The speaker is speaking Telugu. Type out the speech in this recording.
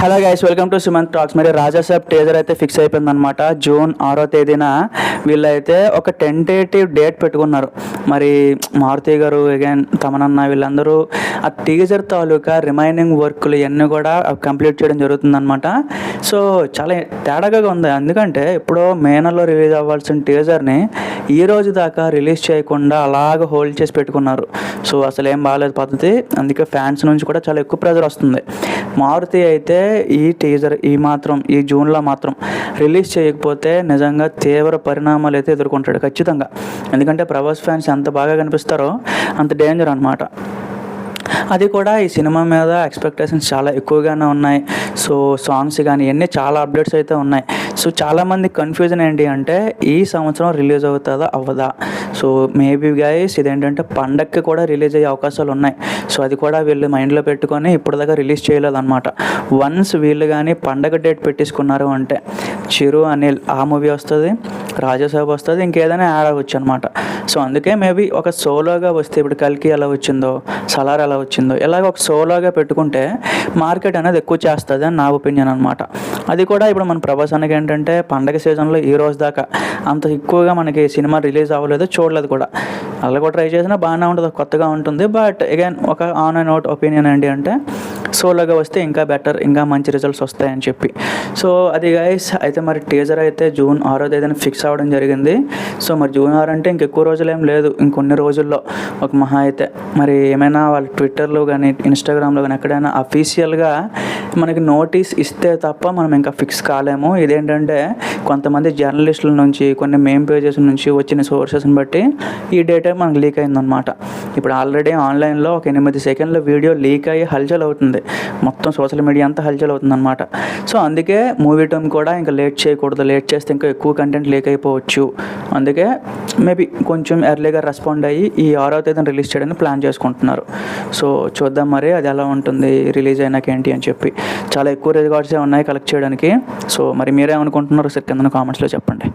Hello guys, welcome to Sumanth talks. మరి రాజాసాబ్ టీజర్ అయితే ఫిక్స్ అయిపోయిందనమాట. జూన్ 6వ తేదీన వీళ్ళైతే ఒక టెంటేటివ్ డేట్ పెట్టుకున్నారు. మరి మారుతి గారు అగైన్ తమనన్న వీళ్ళందరూ ఆ టీజర్ తాలూకా రిమైనింగ్ వర్క్లు ఇవన్నీ కూడా కంప్లీట్ చేయడం జరుగుతుందన్నమాట. సో చాలా తేడాగా ఉంది. ఎందుకంటే ఇప్పుడు మే నెలలో రిలీజ్ అవ్వాల్సిన టీజర్ని ఈ రోజు దాకా రిలీజ్ చేయకుండా అలాగ హోల్డ్ చేసి పెట్టుకున్నారు. సో అసలు ఏం బాగాలేదు పద్ధతి. అందుకే ఫ్యాన్స్ నుంచి కూడా చాలా ఎక్కువ ప్రెజర్ వస్తుంది. మారుతి అయితే ఈ టీజర్ ఈ జూన్లో మాత్రం రిలీజ్ చేయకపోతే నిజంగా తీవ్ర పరిణామాలు అయితే ఎదుర్కొంటాడు ఖచ్చితంగా. ఎందుకంటే ప్రభాస్ ఫ్యాన్స్ ఎంత బాగా కనిపిస్తారో అంత డేంజర్ అనమాట. అది కూడా ఈ సినిమా మీద ఎక్స్పెక్టేషన్స్ చాలా ఎక్కువగానే ఉన్నాయి. సో సాంగ్స్ కానీ ఇవన్నీ చాలా అప్డేట్స్ అయితే ఉన్నాయి. సో చాలామంది కన్ఫ్యూజన్ ఏంటి అంటే ఈ సంవత్సరం రిలీజ్ అవుతుందా అవ్వదా. సో మేబీ గైస్ ఇదేంటంటే పండగకి కూడా రిలీజ్ అయ్యే అవకాశాలు ఉన్నాయి. సో అది కూడా వీళ్ళు మైండ్లో పెట్టుకొని ఇప్పటిదాకా రిలీజ్ చేయలేదన్నమాట. వన్స్ వీళ్ళు కానీ పండగ డేట్ పెట్టేసుకున్నారు అంటే చిరు అనిల్ ఆ మూవీ వస్తుంది, రాజాసాబ్ వస్తుంది, ఇంకేదైనా యాడ్ అవ్వచ్చు అనమాట. సో అందుకే మేబీ ఒక సోలోగా వస్తే ఇప్పుడు కల్కి ఎలా వచ్చిందో, సలార్ ఎలా వచ్చిందో ఇలాగ ఒక సోలోగా పెట్టుకుంటే మార్కెట్ అనేది ఎక్కువ చేస్తుంది అని నా ఒపీనియన్ అనమాట. అది కూడా ఇప్పుడు మన ప్రభాస్ అన్నకి ఏంటంటే పండగ సీజన్లో ఈ రోజు దాకా అంత ఎక్కువగా మనకి సినిమా రిలీజ్ అవ్వలేదు, చూడలేదు కూడా. అలా కూడా ట్రై చేసినా బాగానే ఉంటుంది, కొత్తగా ఉంటుంది. బట్ అగైన్ ఒక ఆన్ అండ్ అవుట్ ఒపీనియన్ ఏంటి అంటే సోలోగా వస్తే ఇంకా బెటర్, ఇంకా మంచి రిజల్ట్స్ వస్తాయని చెప్పి. సో అది గైస్ అయితే మరి టీజర్ అయితే జూన్ 6వ తేదీన ఫిక్స్ అవ్వడం జరిగింది. సో మరి జూన్ 6 అంటే ఇంకెక్కువ రోజులు ఏం లేదు, ఇంకొన్ని రోజుల్లో ఒక మహా అయితే మరి ఏమైనా వాళ్ళు ట్విట్టర్లో కానీ ఇన్స్టాగ్రామ్లో కానీ ఎక్కడైనా అఫీషియల్గా మనకి నోటీస్ ఇస్తే తప్ప మనం ఇంకా ఫిక్స్ కాలేము. ఇదేంటంటే కొంతమంది జర్నలిస్టుల నుంచి కొన్ని మెయిన్ పేజెస్ నుంచి వచ్చిన సోర్సెస్ని బట్టి ఈ డేటా మనకు లీక్ అయిందనమాట. ఇప్పుడు ఆల్రెడీ ఆన్లైన్లో ఒక 8 సెకండ్ల వీడియో లీక్ అయ్యి హల్చల్ అవుతుంది, మొత్తం సోషల్ మీడియా అంతా హల్చల్ అవుతుంది అనమాట. సో అందుకే మూవీ టైం కూడా ఇంకా లేట్ చేయకూడదు, లేట్ చేస్తే ఇంకా ఎక్కువ కంటెంట్ లీక్ అయిపోవచ్చు. అందుకే మేబీ కొంచెం ఎర్లీగా రెస్పాండ్ అయ్యి ఈ 6వ తేదీన రిలీజ్ చేయడానికి ప్లాన్ చేసుకుంటున్నారు. సో చూద్దాం మరి అది ఎలా ఉంటుంది రిలీజ్ అయినాక ఏంటి అని చెప్పి. చాలా ఎక్కువ రికార్డ్సే ఉన్నాయి కలెక్ట్ చేయడానికి. సో మరి మీరేమనుకుంటున్నారు సార్ కింద కామెంట్స్లో చెప్పండి.